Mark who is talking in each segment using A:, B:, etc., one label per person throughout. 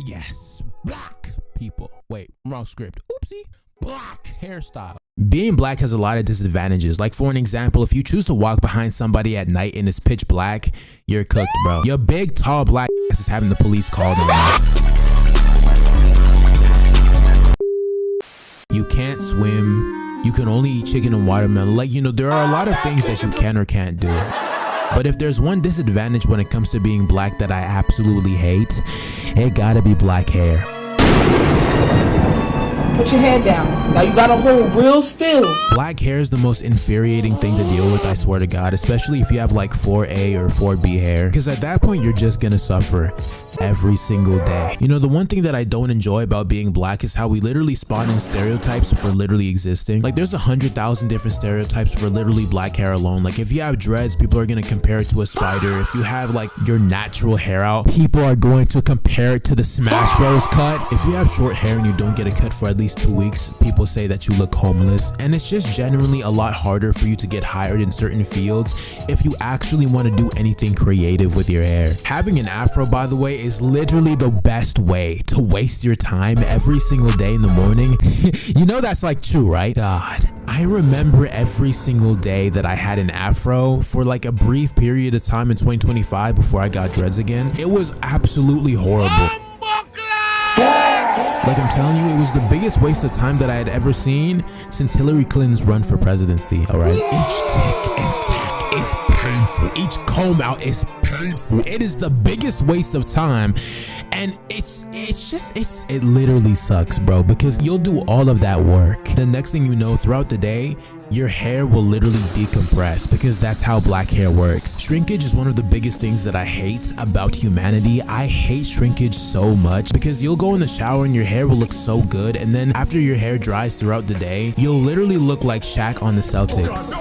A: Yes, black people. Wait, wrong script. Oopsie. Black hairstyle. Being black has a lot of disadvantages. Like for an example, if you choose to walk behind somebody at night and it's pitch black, you're cooked, bro. Your big, tall black ass is having the police called on you. You can't swim. You can only eat chicken and watermelon. Like, you know, there are a lot of things that you can or can't do. But if there's one disadvantage when it comes to being black that I absolutely hate, it gotta be black hair.
B: Put your head down. Now you gotta hold real still.
A: Black hair is the most infuriating thing to deal with, I swear to God, especially if you have like 4A or 4B hair, because at that point you're just gonna suffer every single day. You know, the one thing that I don't enjoy about being black is how we literally spawn in stereotypes for literally existing. Like there's 100,000 different stereotypes for literally black hair alone. Like if you have dreads, people are gonna compare it to a spider. If you have like your natural hair out, people are going to compare it to the Smash Bros cut. If you have short hair and you don't get a cut for at least 2 weeks, people say that you look homeless. And it's just generally a lot harder for you to get hired in certain fields if you actually want to do anything creative with your hair. Having an afro, by the way, is literally the best way to waste your time every single day in the morning. You know that's like true, right? God, I remember every single day that I had an afro for like a brief period of time in 2025 before I got dreads again. It was absolutely horrible. Like I'm telling you, it was the biggest waste of time that I had ever seen since Hillary Clinton's run for presidency, all right? Each tick and tack is painful. Each comb out is painful. It is the biggest waste of time. And it literally sucks, bro, because you'll do all of that work. The next thing you know, throughout the day, your hair will literally decompress because that's how black hair works. Shrinkage is one of the biggest things that I hate about humanity. I hate shrinkage so much because you'll go in the shower and your hair will look so good, and then after your hair dries throughout the day, you'll literally look like Shaq on the Celtics.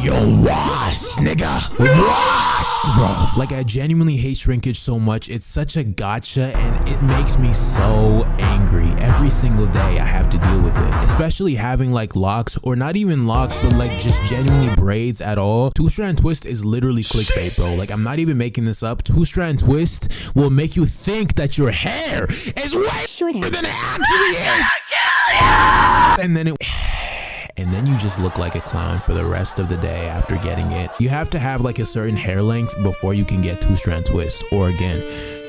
A: You're washed, nigga. Washed, bro. Like, I genuinely hate shrinkage so much. It's such a gotcha, and it makes me so angry. Every single day I have to deal with it. Especially having like locks, or not even locks, but like just genuinely braids at all. Two-strand twist is literally clickbait, bro. Like, I'm not even making this up. Two-strand twist will make you think that your hair is way shorter than it actually is. And then you just look like a clown for the rest of the day after getting it. You have to have like a certain hair length before you can get two-strand twist, or again,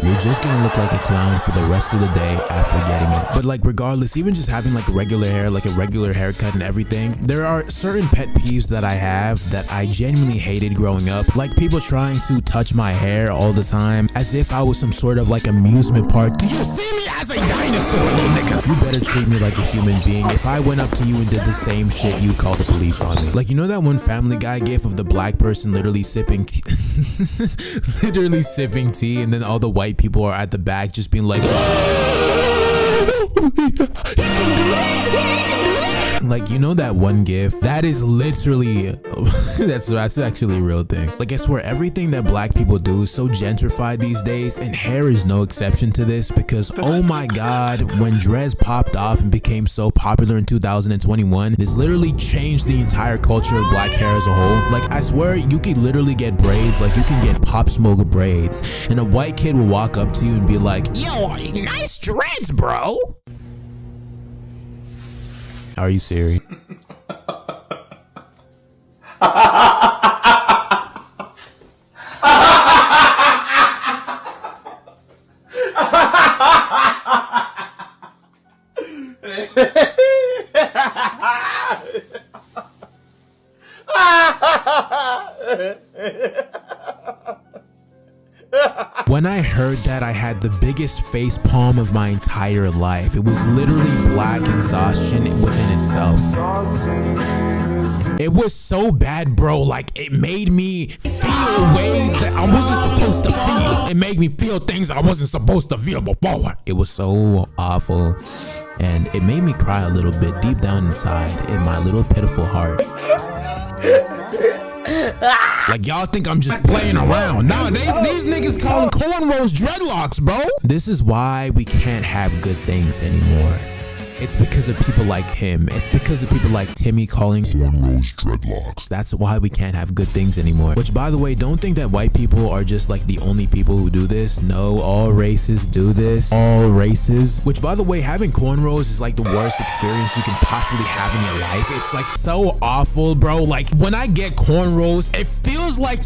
A: you're just gonna look like a clown for the rest of the day after getting it. But like regardless, even just having like regular hair, like a regular haircut and everything, there are certain pet peeves that I have that I genuinely hated growing up. Like people trying to touch my hair all the time as if I was some sort of like amusement park. Do you see me as a dinosaur, little nigga? You better treat me like a human being. If I went up to you and did the same shit, you call the police on me. Like, you know that one Family Guy gif of the black person literally sipping tea, and then all the white people are at the back just being like, like, you know that one gif? That is literally that's actually a real thing. Like, I swear everything that black people do is so gentrified these days, and hair is no exception to this, because oh my god, when dreads popped off and became so popular in 2021, this literally changed the entire culture of black hair as a whole. Like, I swear you could literally get braids, like you can get Pop Smoke braids, and a white kid will walk up to you and be like, yo, nice dreads, bro. Are you serious? When I heard that, I had the biggest face palm of my entire life. It was literally black exhaustion within itself. It was so bad, bro. Like, it made me feel ways that I wasn't supposed to feel. It made me feel things I wasn't supposed to feel before. It was so awful. And it made me cry a little bit deep down inside in my little pitiful heart. Like, y'all think I'm just playing around. Nah, these niggas calling cornrows dreadlocks, bro. This is why we can't have good things anymore. It's because of people like him. It's because of people like Timmy calling cornrows dreadlocks. That's why we can't have good things anymore. Which, by the way, don't think that white people are just like the only people who do this. No, all races do this. All races. Which, by the way, having cornrows is like the worst experience you can possibly have in your life. It's like so awful, bro. Like when I get cornrows, it feels like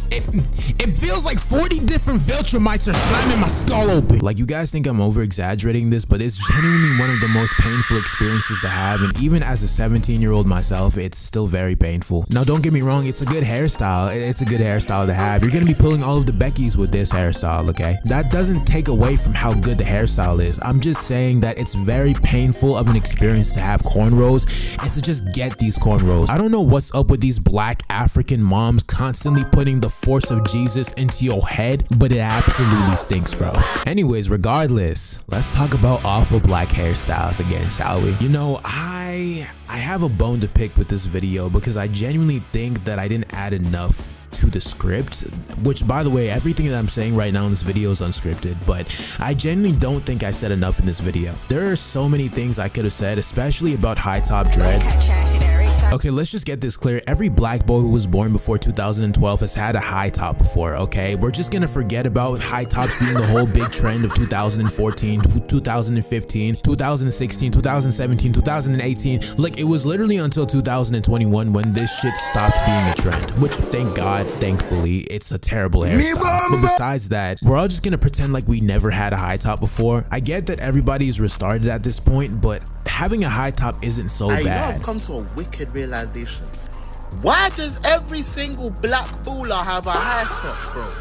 A: 40 different Viltrumites are slamming my skull open. Like, you guys think I'm over exaggerating this, but it's genuinely one of the most painful experiences to have, and even as a 17-year-old myself, it's still very painful. Now, don't get me wrong, it's a good hairstyle. It's a good hairstyle to have. You're gonna be pulling all of the Beckys with this hairstyle, okay? That doesn't take away from how good the hairstyle is. I'm just saying that it's very painful of an experience to have cornrows and to just get these cornrows. I don't know what's up with these black African moms constantly putting the force of Jesus into your head, but it absolutely stinks, bro. Anyways, regardless, let's talk about awful black hairstyles again, shall we? You know, I have a bone to pick with this video because I genuinely think that I didn't add enough to the script, which, by the way, everything that I'm saying right now in this video is unscripted, but I genuinely don't think I said enough in this video. There are so many things I could have said, especially about high top dreads. Okay, let's just get this clear. Every black boy who was born before 2012 has had a high top before, okay? We're just gonna forget about high tops being the whole big trend of 2014, 2015, 2016, 2017, 2018. Like, it was literally until 2021 when this shit stopped being a trend, which, thank God, thankfully, it's a terrible hairstyle. But besides that, we're all just gonna pretend like we never had a high top before. I get that everybody's restarted at this point, but having a high top isn't so bad.
C: I've come to a wicked realization. Why does every single black baller have a high top, bro?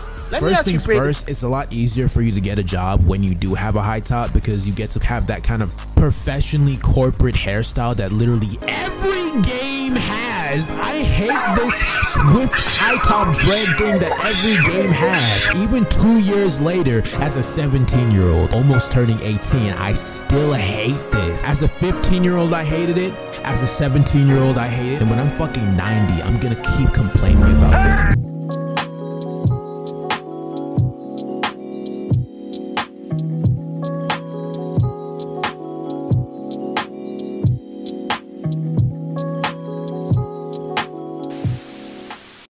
A: First things first, it's a lot easier for you to get a job when you do have a high top because you get to have that kind of professionally corporate hairstyle that literally every game has. I hate this swift high top dread thing that every game has. Even 2 years later, as a 17-year-old, almost turning 18, I still hate this. As a 15-year-old, I hated it. As a 17-year-old, I hate it. And when I'm fucking 90, I'm gonna keep complaining about this.